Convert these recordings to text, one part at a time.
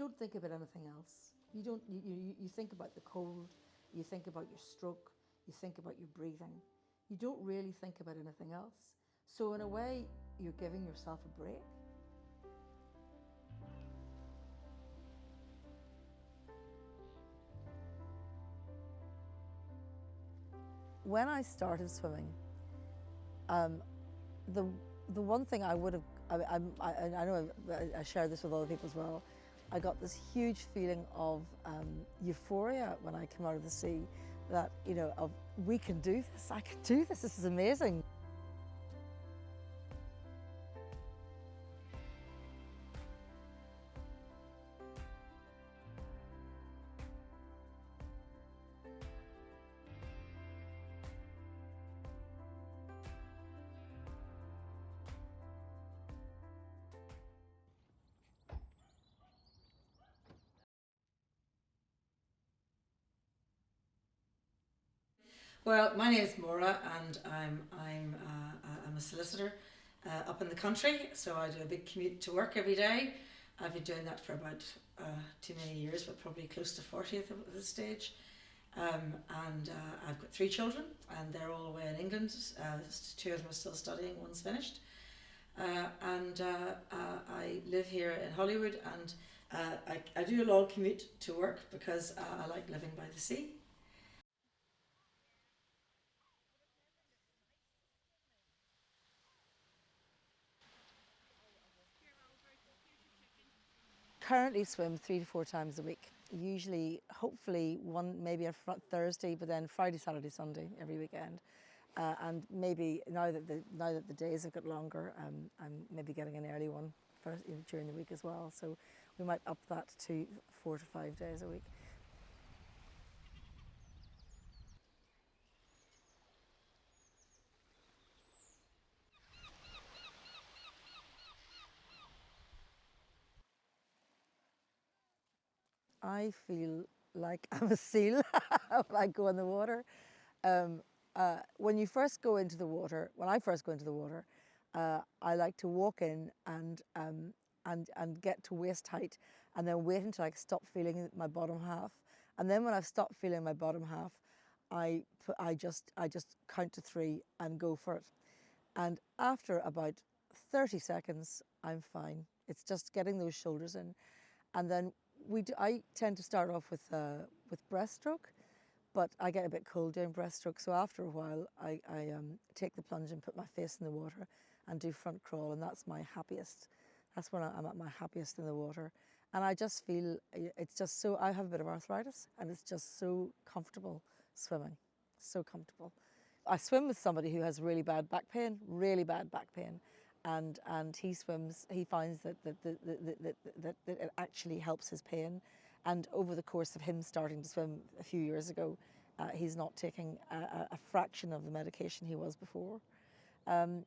don't think about anything else. You don't. You think about the cold. You think about your stroke. You think about your breathing. You don't really think about anything else. So in a way, you're giving yourself a break. When I started swimming, the the one thing I would have, I know I share this with other people as well. I got this huge feeling of euphoria when I came out of the sea, that of we can do this. I can do this. This is amazing. Well, my name is Maire, and I'm a solicitor up in the country. So I do a big commute to work every day. I've been doing that for about too many years, but probably close to 40 at this stage. And I've got 3 children, and they're all away in England. 2 of them are still studying, one's finished. And I live here in Hollywood, and I do a long commute to work because I like living by the sea. Currently swim 3 to 4 times a week. Usually, hopefully, one maybe a Thursday, but then Friday, Saturday, Sunday every weekend. And maybe now that the days have got longer, I'm maybe getting an early one first, during the week as well. So we might up that to 4 to 5 days a week. I feel like I'm a seal when I go in the water. When you first go into the water, when I first go into the water, I like to walk in and get to waist height, and then wait until I stop feeling my bottom half. And then when I've stopped feeling my bottom half, I just count to 3 and go for it. And after about 30 seconds, I'm fine. It's just getting those shoulders in, and then I tend to start off with breaststroke, but I get a bit cold doing breaststroke. So after a while, I take the plunge and put my face in the water and do front crawl, and that's my happiest. That's when I'm at my happiest in the water. And I just feel it's just so, I have a bit of arthritis, and it's just so comfortable swimming, so comfortable. I swim with somebody who has really bad back pain, and he swims. He finds that it actually helps his pain, and over the course of him starting to swim a few years ago, he's not taking a fraction of the medication he was before. Um,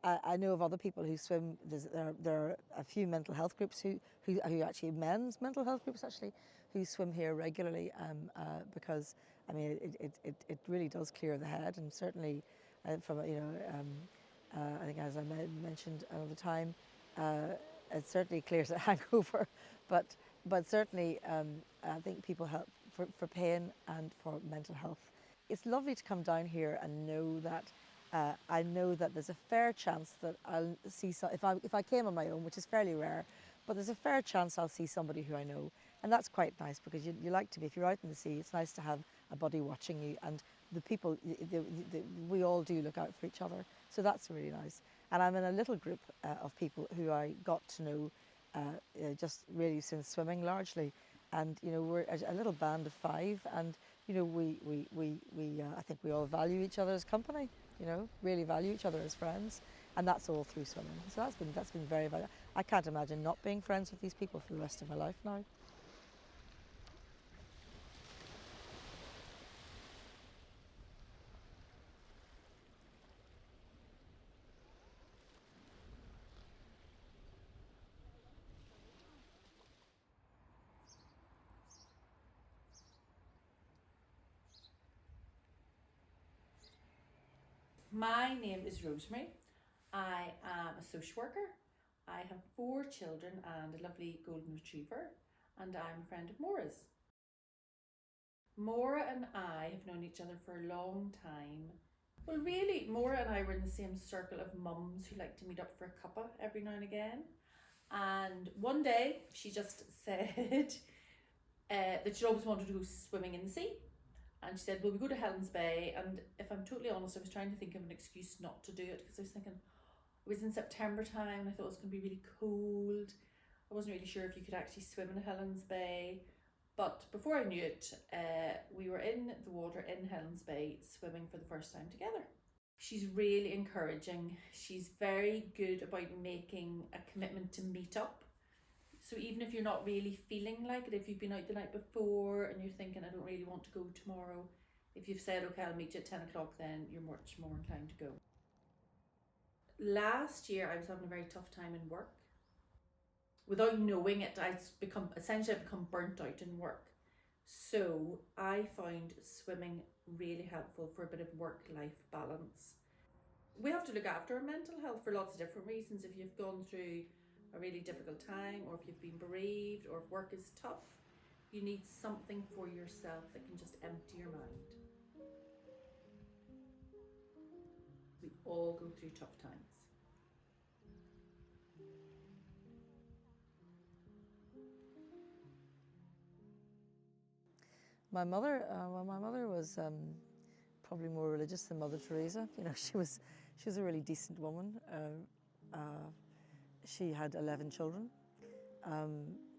I know of other people who swim. There are a few mental health groups who actually, men's mental health groups actually, who swim here regularly, because I mean it really does clear the head, and certainly from I think, as I mentioned another time, it certainly clears a hangover, but certainly I think people help for pain and for mental health. It's lovely to come down here and know that I know that there's a fair chance that I'll see if I came on my own, which is fairly rare, but there's a fair chance I'll see somebody who I know, and that's quite nice, because you like to be, if you're out in the sea, it's nice to have a buddy watching you, and the people we all do look out for each other, so that's really nice. And I'm in a little group of people who I got to know just really since swimming largely, and we're a little band of 5, and we I think we all value each other's company. Really value each other as friends, and that's all through swimming. So that's been very valuable. I can't imagine not being friends with these people for the rest of my life now. My name is Rosemary. I am a social worker. I have 4 children and a lovely golden retriever, and I'm a friend of Maura's. Maura and I have known each other for a long time. Well, really, Maura and I were in the same circle of mums who like to meet up for a cuppa every now and again. And one day she just said that she always wanted to go swimming in the sea. And she said, well, we go to Helen's Bay. And if I'm totally honest, I was trying to think of an excuse not to do it because I was thinking it was in September time. I thought it was going to be really cold. I wasn't really sure if you could actually swim in Helen's Bay. But before I knew it, we were in the water in Helen's Bay swimming for the first time together. She's really encouraging. She's very good about making a commitment to meet up. So even if you're not really feeling like it, if you've been out the night before and you're thinking, I don't really want to go tomorrow, if you've said, okay, I'll meet you at 10 o'clock, then you're much more inclined to go. Last year, I was having a very tough time in work. Without knowing it, I'd become burnt out in work. So I found swimming really helpful for a bit of work-life balance. We have to look after our mental health for lots of different reasons. If you've gone through a really difficult time, or if you've been bereaved, or if work is tough, you need something for yourself that can just empty your mind. We all go through tough times. My mother was probably more religious than Mother Teresa. You know, she was a really decent woman. She had 11 children.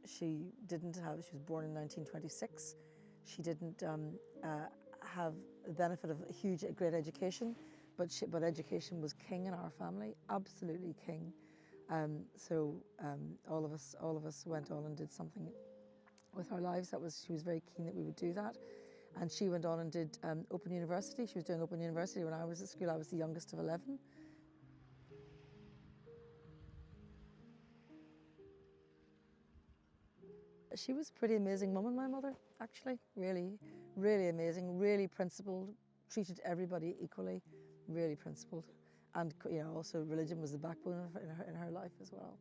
She was born in 1926. She didn't have the benefit of a great education, but education was king in our family, absolutely king. All of us went on and did something with our lives. She was very keen that we would do that. And she went on and did Open University. She was doing Open University when I was at school. I was the youngest of 11. She was a pretty amazing woman, my mother, actually. Really, really amazing, really principled, treated everybody equally, really principled. And also religion was the backbone of in her life as well.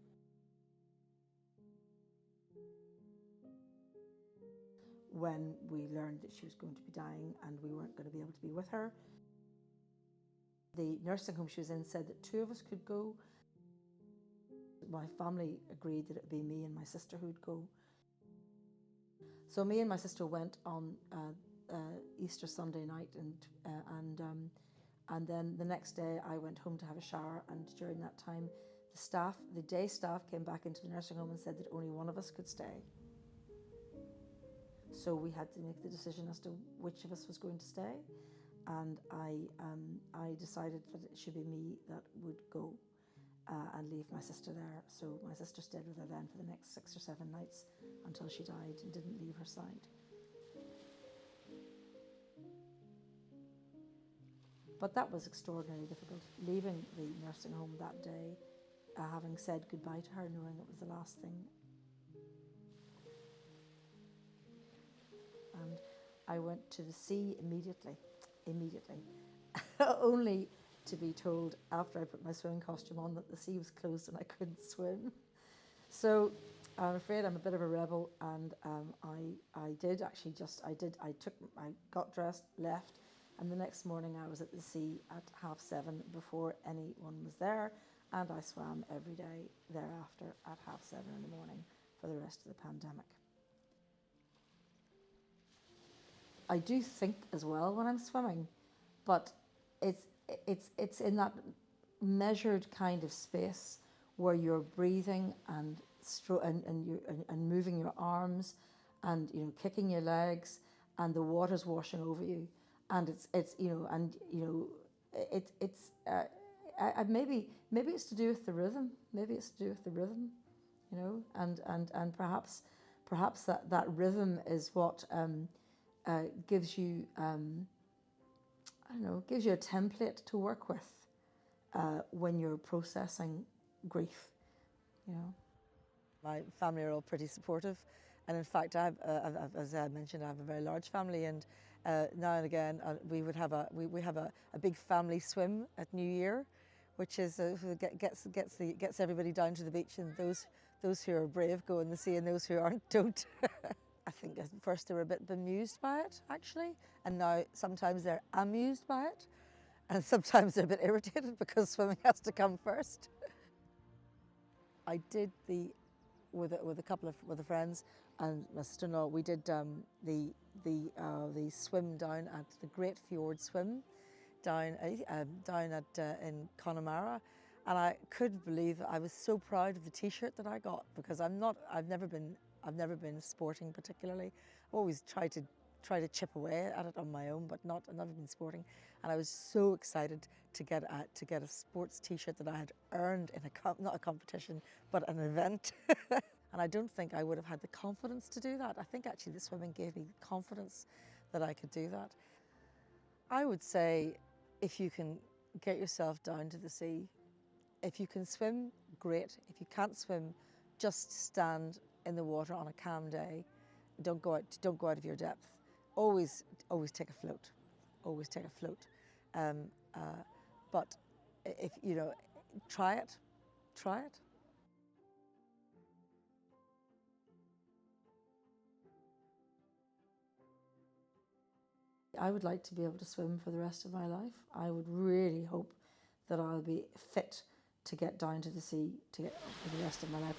When we learned that she was going to be dying and we weren't going to be able to be with her, the nursing home she was in said that 2 of us could go. My family agreed that it would be me and my sister who'd go. So me and my sister went on Easter Sunday night, and then the next day I went home to have a shower. And during that time, the day staff, came back into the nursing home and said that only one of us could stay. So we had to make the decision as to which of us was going to stay, and I decided that it should be me that would go. And leave my sister there. So my sister stayed with her then for the next 6 or 7 nights until she died and didn't leave her side. But that was extraordinarily difficult, leaving the nursing home that day, having said goodbye to her, knowing it was the last thing. And I went to the sea immediately, only to be told after I put my swimming costume on that the sea was closed and I couldn't swim. So I'm afraid I'm a bit of a rebel, and I got dressed, left, and the next morning I was at the sea at 7:30 before anyone was there, and I swam every day thereafter at 7:30 in the morning for the rest of the pandemic. I do think as well when I'm swimming, but it's in that measured kind of space where you're breathing and moving your arms, and kicking your legs, and the water's washing over you, and maybe it's to do with the rhythm. Maybe it's to do with the rhythm, and perhaps that rhythm is what gives you gives you a template to work with when you're processing grief. My family are all pretty supportive, and in fact, as I mentioned, I have a very large family, and now and again we have a big family swim at New Year, which is who gets everybody down to the beach, and those who are brave go in the sea, and those who aren't don't. I think at first they were a bit bemused by it, actually, and now sometimes they're amused by it, and sometimes they're a bit irritated because swimming has to come first. I did with a couple of friends and my sister-in-law. We did the swim down at the Great Fjord Swim down at in Connemara, and I couldn't believe it. I was so proud of the T-shirt that I got, because I've never been sporting particularly. I've always tried to chip away at it on my own, but I've never been sporting. And I was so excited to get a sports T-shirt that I had earned in not a competition, but an event. And I don't think I would have had the confidence to do that. I think actually the swimming gave me the confidence that I could do that. I would say, if you can get yourself down to the sea, if you can swim, great. If you can't swim, just stand in the water on a calm day. Don't go out of your depth. Always take a float. Always take a float. But if you know, try it. Try it. I would like to be able to swim for the rest of my life. I would really hope that I'll be fit to get down to the sea for the rest of my life.